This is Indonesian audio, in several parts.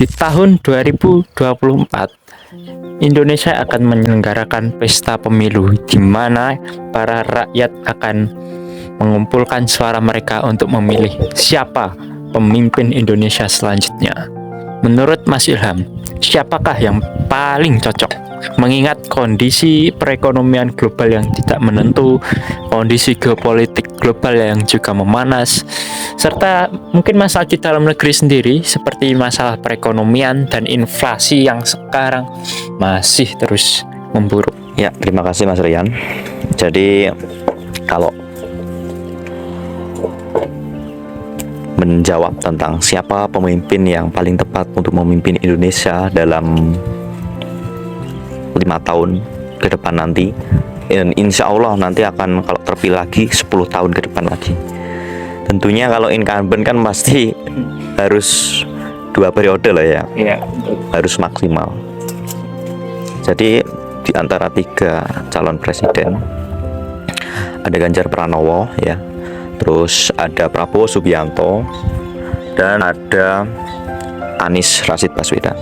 Di tahun 2024, Indonesia akan menyelenggarakan pesta pemilu di mana para rakyat akan mengumpulkan suara mereka untuk memilih siapa pemimpin Indonesia selanjutnya. Menurut Mas Ilham, siapakah yang paling cocok? Mengingat kondisi perekonomian global yang tidak menentu, kondisi geopolitik global yang juga memanas, serta mungkin masalah di dalam negeri sendiri seperti masalah perekonomian dan inflasi yang sekarang masih terus memburuk. Ya, terima kasih Mas Rian. Jadi kalau menjawab tentang siapa pemimpin yang paling tepat untuk memimpin Indonesia dalam 5 tahun ke depan nanti, dan insya Allah nanti akan, kalau terpilih lagi, 10 tahun ke depan lagi. Tentunya kalau incumbent kan pasti harus 2 periode lah ya. Iya. Harus maksimal. Jadi di antara 3 calon presiden ada Ganjar Pranowo ya, terus ada Prabowo Subianto, dan ada Anies Rashid Baswedan.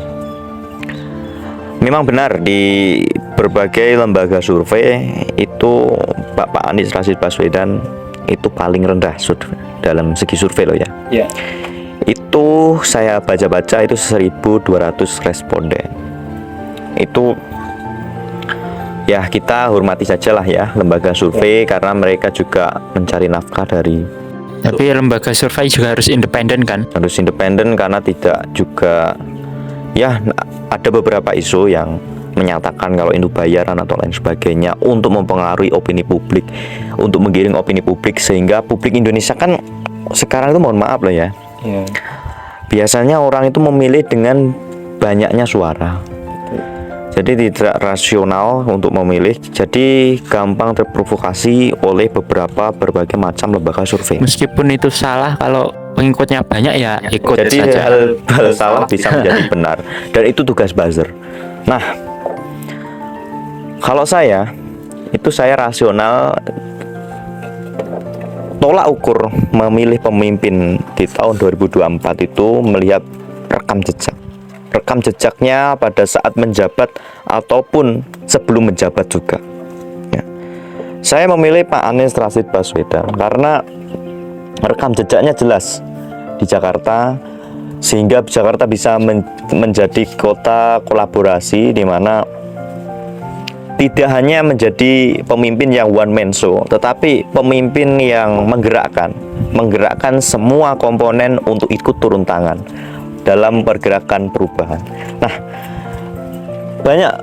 Memang benar di berbagai lembaga survei itu Bapak Anies Rashid Baswedan itu paling rendah dalam segi survei loh ya. Iya. Itu saya baca-baca itu 1.200 responden. Itu ya kita hormati sajalah ya lembaga survei, karena mereka juga mencari nafkah dari. Tapi lembaga survei juga harus independen kan? Harus independen karena tidak juga ya, ada beberapa isu yang menyatakan kalau itu bayaran atau lain sebagainya untuk mempengaruhi opini publik, untuk menggiring opini publik, sehingga publik Indonesia kan sekarang itu, mohon maaf lah ya, biasanya orang itu memilih dengan banyaknya suara, jadi tidak rasional untuk memilih, jadi gampang terprovokasi oleh berbagai macam lembaga survei. Meskipun itu salah, kalau pengikutnya banyak ya ikut Jadi saja. hal salah bisa menjadi benar, dan itu tugas buzzer. Nah, kalau saya rasional, tolak ukur memilih pemimpin di tahun 2024 itu melihat rekam jejaknya pada saat menjabat ataupun sebelum menjabat juga ya. Saya memilih Pak Anies Rashid Baswedan karena rekam jejaknya jelas di Jakarta, sehingga Jakarta bisa menjadi kota kolaborasi, di mana tidak hanya menjadi pemimpin yang one man show, tetapi pemimpin yang menggerakkan semua komponen untuk ikut turun tangan dalam pergerakan perubahan. Nah, banyak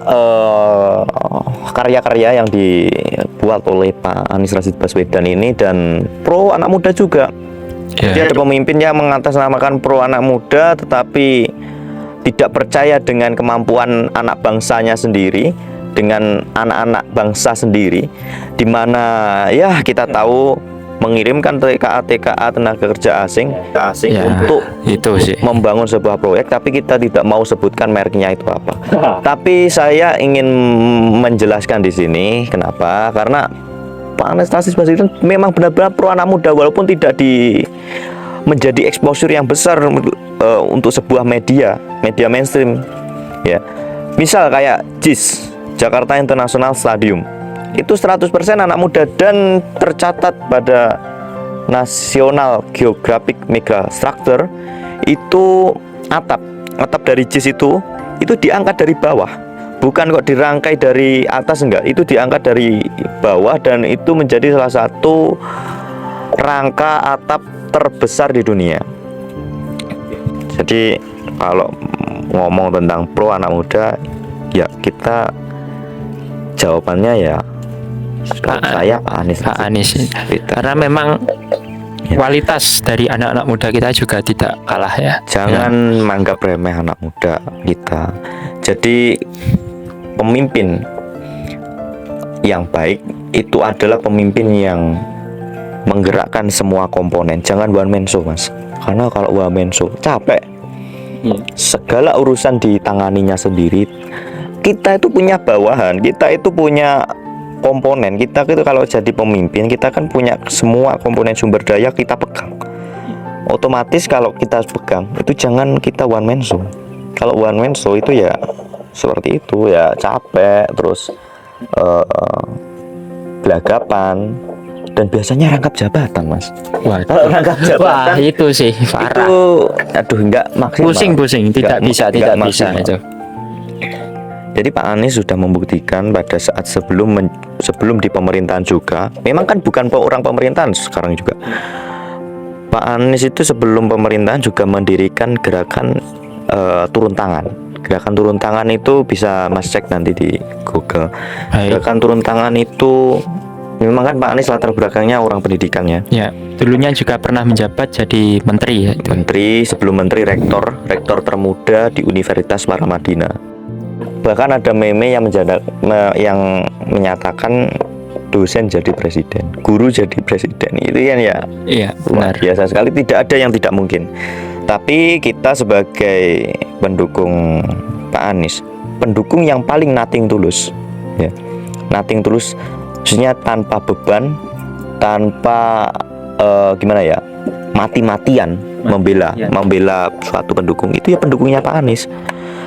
karya-karya yang dibuat oleh Pak Anies Rashid Baswedan ini, dan pro anak muda juga. Jadi ada pemimpin yang mengatasnamakan pro anak muda, tetapi tidak percaya dengan kemampuan anak bangsanya sendiri, dengan anak-anak bangsa sendiri, di mana ya kita tahu mengirimkan TKA tenaga kerja asing Ya, untuk itu sih membangun sebuah proyek, tapi kita tidak mau sebutkan mereknya itu apa. Tapi saya ingin menjelaskan di sini kenapa, karena Pak Anies Rashid Baswedan memang benar-benar pro anak muda, walaupun tidak menjadi exposure yang besar untuk sebuah media mainstream ya. Misal kayak JIS, Jakarta International Stadium, itu 100% anak muda, dan tercatat pada National Geographic Megastructure itu atap dari JIS itu diangkat dari bawah, bukan kok dirangkai dari atas, enggak, itu diangkat dari bawah, dan itu menjadi salah satu rangka atap terbesar di dunia. Jadi kalau ngomong tentang pro anak muda, ya kita jawabannya ya saya Pak Anies. Karena memang kualitas dari anak-anak muda kita juga tidak kalah ya. Jangan menganggap remeh anak muda kita. Jadi pemimpin yang baik itu adalah pemimpin yang menggerakkan semua komponen. Jangan one man show, Mas. Karena kalau one man show capek. Segala urusan ditanganinya sendiri. Kita itu punya bawahan, kita itu punya komponen. Kita itu kalau jadi pemimpin, kita kan punya semua komponen sumber daya kita pegang. Otomatis kalau kita pegang, itu jangan kita one man show. Kalau one man show itu ya seperti itu ya, capek terus gelagapan dan biasanya rangkap jabatan, Mas. Kalau rangkap Wah, jabatan itu sih parah. itu aduh enggak maksimal. Pusing, tidak bisa maksimal. itu. Jadi Pak Anies sudah membuktikan pada saat sebelum di pemerintahan juga. Memang kan bukan orang pemerintahan sekarang juga. Pak Anies itu sebelum pemerintahan juga mendirikan gerakan turun tangan. Gerakan turun tangan itu bisa Mas cek nanti di Google. Gerakan turun tangan itu memang kan Pak Anies latar belakangnya orang pendidikannya. Ya, dulunya juga pernah menjabat jadi menteri ya. Menteri, sebelum menteri rektor termuda di Universitas Paramadina. Bahkan ada meme yang menyatakan dosen jadi presiden, guru jadi presiden. Itu kan ya, iya, luar benar. biasa sekali, tidak ada yang tidak mungkin. Tapi kita sebagai pendukung Pak Anies, pendukung yang paling nothing tulus, ya, nothing tulus, maksudnya tanpa beban, tanpa gimana ya, mati-matian membela suatu pendukung, itu ya pendukungnya Pak Anies.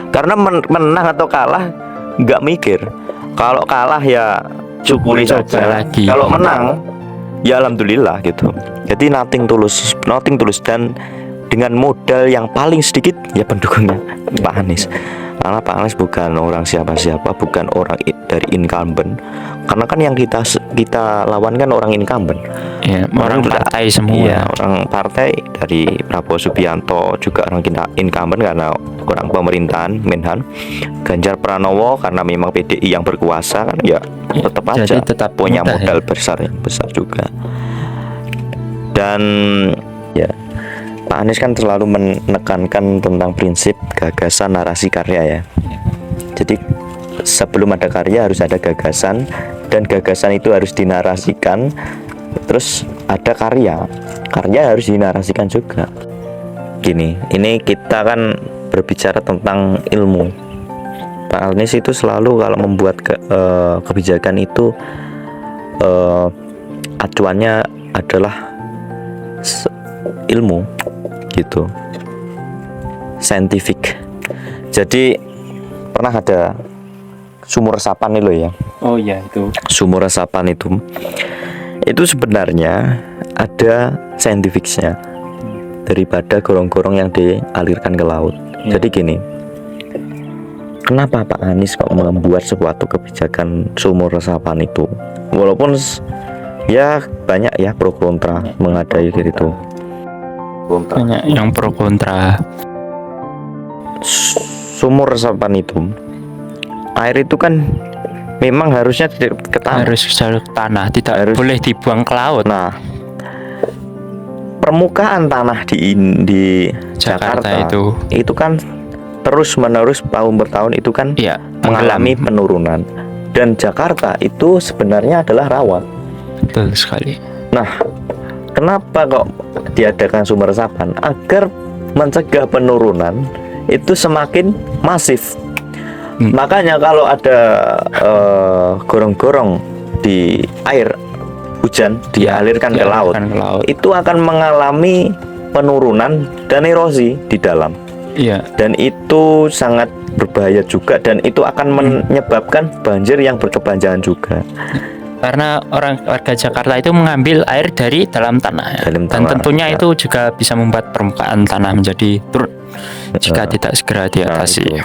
Karena menang atau kalah nggak mikir. Kalau kalah ya syukuri saja lagi. Kalau menang ya alhamdulillah gitu. Jadi nothing tulus dan dengan modal yang paling sedikit ya pendukungnya Pak Anies. Karena Pak Anies bukan orang siapa-siapa, bukan orang dari incumbent. Karena kan yang kita lawan kan orang incumbent. Ya, orang partai semua. Iya, orang partai dari Prabowo Subianto juga orang incumbent karena orang pemerintahan Menhan. Ganjar Pranowo karena memang PDI yang berkuasa kan ya tetap aja tetap punya modal ya. besar juga. Dan ya Pak Anies kan selalu menekankan tentang prinsip gagasan, narasi, karya ya. Jadi sebelum ada karya harus ada gagasan, dan gagasan itu harus dinarasikan. Terus ada karya harus dinarasikan juga. Gini, ini kita kan berbicara tentang ilmu. Pak Anies itu selalu kalau membuat kebijakan itu acuannya adalah ilmu gitu, scientific. Jadi pernah ada sumur resapan nih lo ya. Oh iya, itu Sumur resapan itu sebenarnya ada scientificnya daripada gorong-gorong yang dialirkan ke laut. Jadi gini, kenapa Pak Anies kok membuat suatu kebijakan sumur resapan itu? Walaupun ya banyak ya pro kontra mengadai gitu. banyak yang pro kontra. Sumur resapan itu, air itu kan memang harusnya ke tanah. Harus jalur tanah, tidak boleh dibuang ke laut. Nah, permukaan tanah di Jakarta itu kan terus menerus tahun bertahun itu kan ya, mengalami penurunan, dan Jakarta itu sebenarnya adalah rawa. Betul sekali. Nah, kenapa kok diadakan sumur resapan? Agar mencegah penurunan itu semakin masif. Makanya kalau ada gorong-gorong di air hujan dialirkan ke laut, itu akan mengalami penurunan dan erosi di dalam. Iya. Dan itu sangat berbahaya juga, dan itu akan menyebabkan banjir yang berkepanjangan juga. Karena warga Jakarta itu mengambil air dari dalam tanah, dan tentunya itu juga bisa membuat permukaan tanah menjadi turun jika tidak segera diatasi.